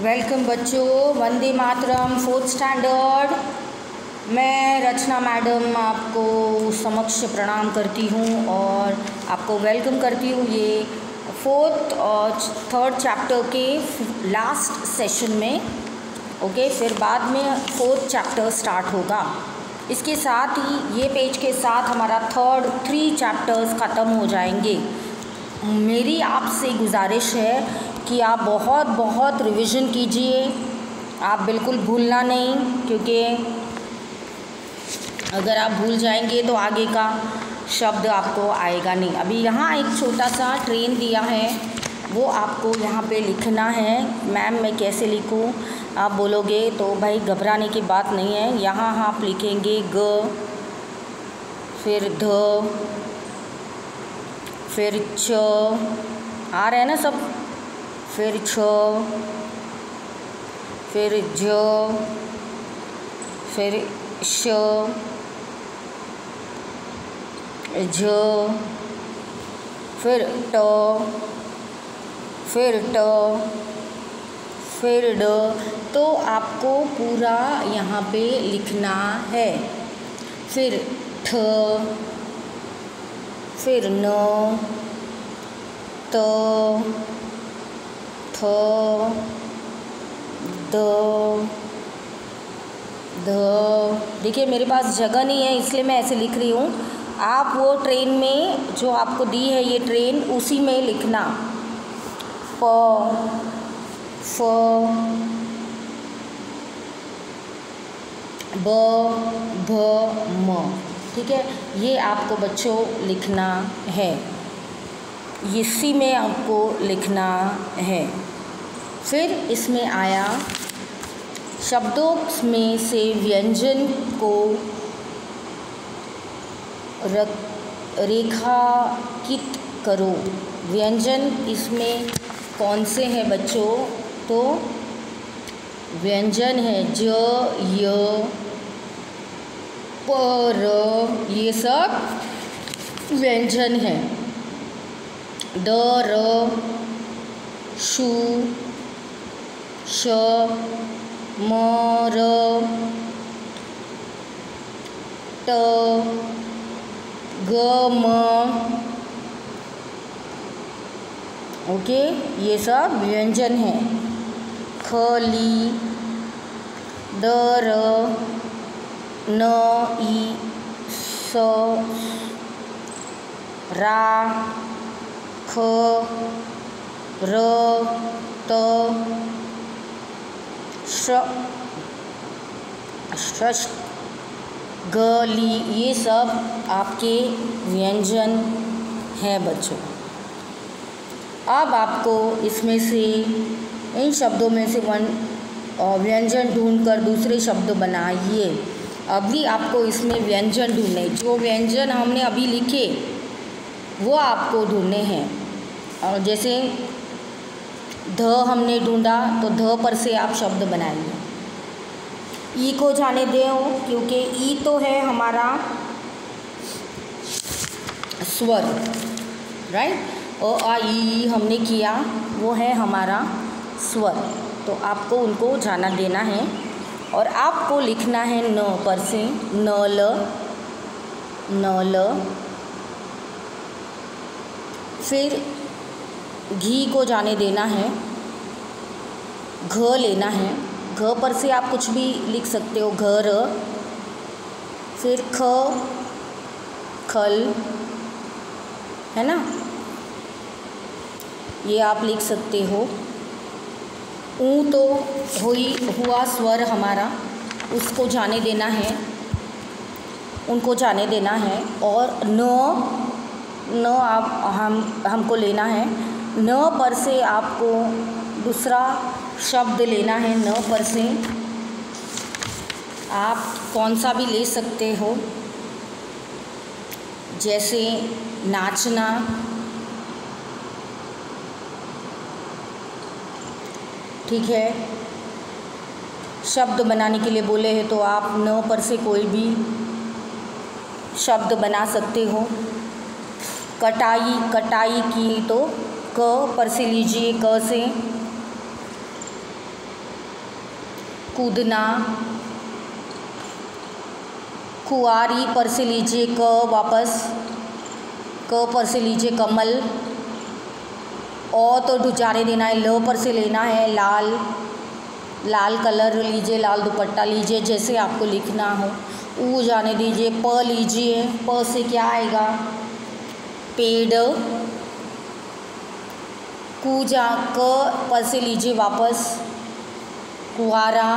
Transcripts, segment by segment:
Welcome बच्चों, Vande Mataram, 4th standard. मैं रचना madam आपको समक्ष प्रणाम करती हूँ और आपको वेलकम करती हूँ ये 4th और 3rd चैप्टर के लास्ट सेशन में। ओके, फिर बाद में 4th चैप्टर स्टार्ट होगा। इसके साथ ही ये पेज के साथ हमारा 3 चैप्टर्स ख़त्म हो जाएंगे। मेरी आपसे गुजारिश है कि आप बहुत रिवीजन कीजिए। आप बिल्कुल भूलना नहीं, क्योंकि अगर आप भूल जाएंगे तो आगे का शब्द आपको आएगा नहीं। अभी यहाँ एक छोटा सा ट्रेन दिया है, वो आपको यहाँ पे लिखना है। मैम मैं कैसे लिखूँ आप बोलोगे तो भाई घबराने की बात नहीं है। यहाँ आप लिखेंगे ग, फिर ध, फिर च, आ रहा है ना सब, फिर छ, फिर ज, फिर श, झ, फिर ट, फिर ट, फिर ड। तो आपको पूरा यहाँ पे लिखना है। फिर ठ, फिर न, त, थ, द, ध। देखिए मेरे पास जगह नहीं है इसलिए मैं ऐसे लिख रही हूँ। आप वो ट्रेन में जो आपको दी है ये ट्रेन, उसी में लिखना। प, फ, ब, भ, म। ठीक है, ये आपको बच्चों लिखना है, इसी में आपको लिखना है। फिर इसमें आया शब्दों में से व्यंजन को रेखांकित करो। व्यंजन इसमें कौन से हैं बच्चों? तो व्यंजन है ज, य, प, र, ये सब व्यंजन है। द, र, शु, श, म, र, ट, ग, म। ओके, ये सब व्यंजन हैं। ख, ली, द, र, न, ई, स, रा, ख, र, त, श, ग, ली, ये सब आपके व्यंजन हैं बच्चों। अब आपको इसमें से, इन शब्दों में से व्यंजन ढूंढकर दूसरे शब्द बनाइए। अभी आपको इसमें व्यंजन ढूंढने, जो व्यंजन हमने अभी लिखे वो आपको ढूंढने हैं। और जैसे ध हमने ढूंढा तो ध पर से आप शब्द बनाइए। ई को जाने दें, क्योंकि ई तो है हमारा स्वर, राइट। अ, आ, ई हमने किया, वो है हमारा स्वर। तो आपको उनको जाना देना है और आपको लिखना है न पर से। न, ल, न, ल। फिर घी को जाने देना है, घ लेना है। घ पर से आप कुछ भी लिख सकते हो, घर। फिर ख, खल, है ना, ये आप लिख सकते हो। ऊ तो हुआ स्वर हमारा, उसको जाने देना है, उनको जाने देना है। और न आप हमको लेना है। न पर से आपको दूसरा शब्द लेना है। न पर से आप कौन सा भी ले सकते हो, जैसे नाचना, ठीक है। शब्द बनाने के लिए बोले हैं तो आप न पर से कोई भी शब्द बना सकते हो। कटाई की तो क पर से लीजिए, क से। कूदना। कुंवारी पर से लीजिए क वापस, क पर से लीजिए कमल। तो ढुचारे देना है, ल पर से लेना है लाल, लाल कलर लीजिए, लाल दुपट्टा लीजिए, जैसे आपको लिखना हो। ऊ जाने दीजिए, प लीजिए, प से क्या आएगा, पेड़। क पर से लीजिए वापस, कुंवारा।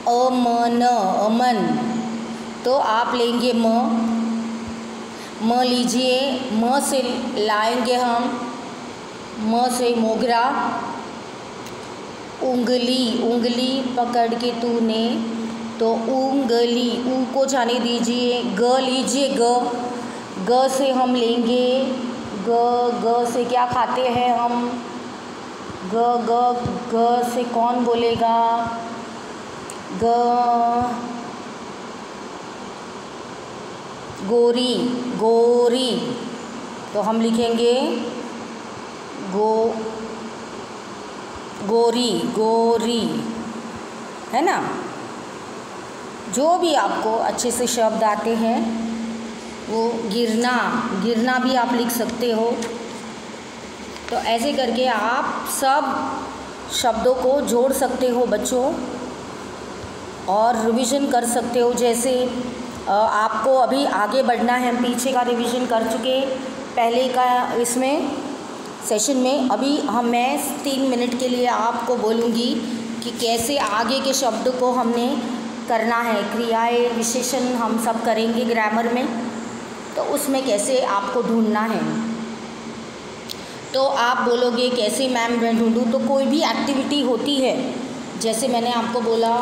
अमन, अमन, तो आप लेंगे म लीजिए, म से लाएंगे हम, म से मोगरा। उंगली, उंगली पकड़ के तूने, तो उंगली, ऊ को जाने दीजिए। ग लीजिए, ग से हम लेंगे, ग से क्या खाते हैं हम, ग से कौन बोलेगा, गोरी, गोरी, तो हम लिखेंगे गोरी, गोरी, है ना। जो भी आपको अच्छे से शब्द आते हैं वो, गिरना, गिरना भी आप लिख सकते हो। तो ऐसे करके आप सब शब्दों को जोड़ सकते हो बच्चों, और रिवीजन कर सकते हो। जैसे आपको अभी आगे बढ़ना है, हम पीछे का रिवीजन कर चुके पहले का इसमें सेशन में। अभी मैं 3 मिनट के लिए आपको बोलूँगी कि कैसे आगे के शब्द को हमने करना है। क्रियाएं, विशेषण हम सब करेंगे ग्रामर में, तो उसमें कैसे आपको ढूंढना है। तो आप बोलोगे कैसे मैम मैं ढूंढूँ, तो कोई भी एक्टिविटी होती है, जैसे मैंने आपको बोला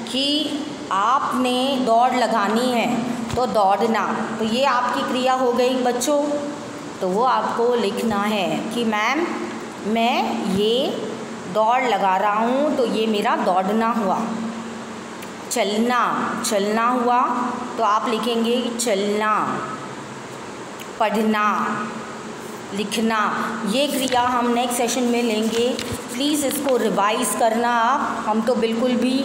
कि आपने दौड़ लगानी है, तो दौड़ना, तो ये आपकी क्रिया हो गई बच्चों। तो वो आपको लिखना है कि मैम मैं ये दौड़ लगा रहा हूँ, तो ये मेरा दौड़ना हुआ। चलना, चलना हुआ, तो आप लिखेंगे चलना। पढ़ना, लिखना, ये क्रिया हम नेक्स्ट सेशन में लेंगे। प्लीज़ इसको रिवाइज़ करना आप। हम तो बिल्कुल भी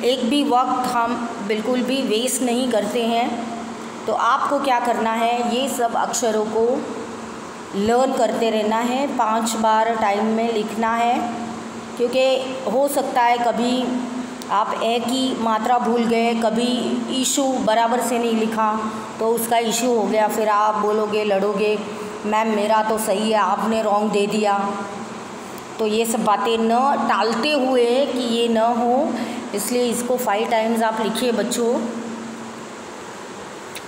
एक भी वक्त हम बिल्कुल भी वेस्ट नहीं करते हैं। तो आपको क्या करना है, ये सब अक्षरों को लर्न करते रहना है। 5 बार टाइम में लिखना है, क्योंकि हो सकता है कभी आप ए की मात्रा भूल गए, कभी इशू बराबर से नहीं लिखा, तो उसका इशू हो गया, फिर आप बोलोगे, लड़ोगे, मैम मेरा तो सही है, आपने रॉन्ग दे दिया। तो ये सब बातें न टालते हुए कि ये न हो, इसलिए इसको 5 टाइम्स आप लिखिए बच्चों।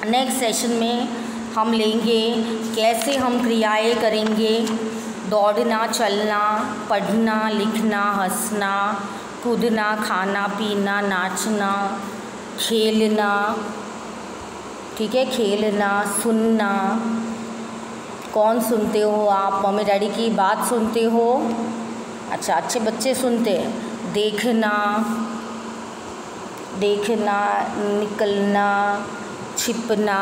नेक्स्ट सेशन में हम लेंगे कैसे हम क्रियाएं करेंगे। दौड़ना, चलना, पढ़ना, लिखना, हंसना, कूदना, खाना पीना, नाचना, खेलना, ठीक है, खेलना, सुनना। कौन सुनते हो आप, मम्मी डैडी की बात सुनते हो? अच्छा, अच्छे बच्चे सुनते हैं। देखना, देखना, निकलना, छिपना,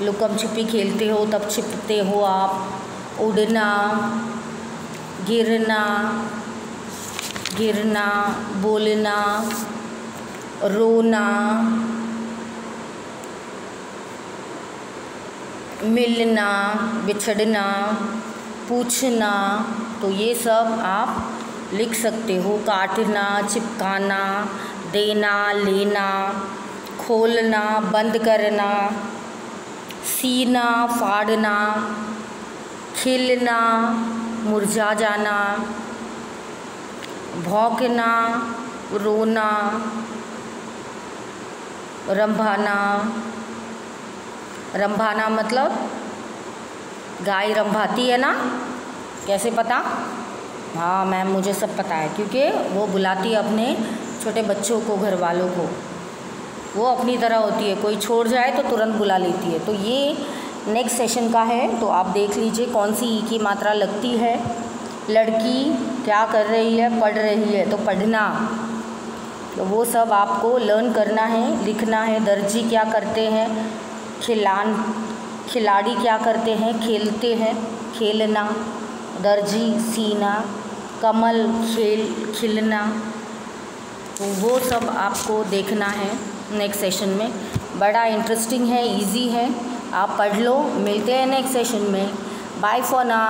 लुकम छिपी खेलते हो तब छिपते हो आप। उड़ना, गिरना, गिरना, बोलना, रोना, मिलना, बिछड़ना, पूछना, तो ये सब आप लिख सकते हो। काटना, चिपकाना, देना, लेना, खोलना, बंद करना, सीना, फाड़ना, खिलना, मुरझा जाना, भौंकना, रोना, रंभाना। रंभाना मतलब गाय रंभाती है ना, कैसे पता? हाँ मैम मुझे सब पता है, क्योंकि वो बुलाती है अपने छोटे बच्चों को, घर वालों को। वो अपनी तरह होती है, कोई छोड़ जाए तो तुरंत बुला लेती है। तो ये नेक्स्ट सेशन का है, तो आप देख लीजिए कौन सी ई की मात्रा लगती है। लड़की क्या कर रही है, पढ़ रही है, तो पढ़ना, तो वो सब आपको लर्न करना है, लिखना है। दर्जी क्या करते हैं, खिलाड़ी क्या करते हैं, खेलते हैं, खेलना। दर्जी, सीना, कमल खिलना, तो वो सब आपको देखना है नेक्स्ट सेशन में। बड़ा इंटरेस्टिंग है, इजी है, आप पढ़ लो। मिलते हैं नेक्स्ट सेशन में। Bye for now.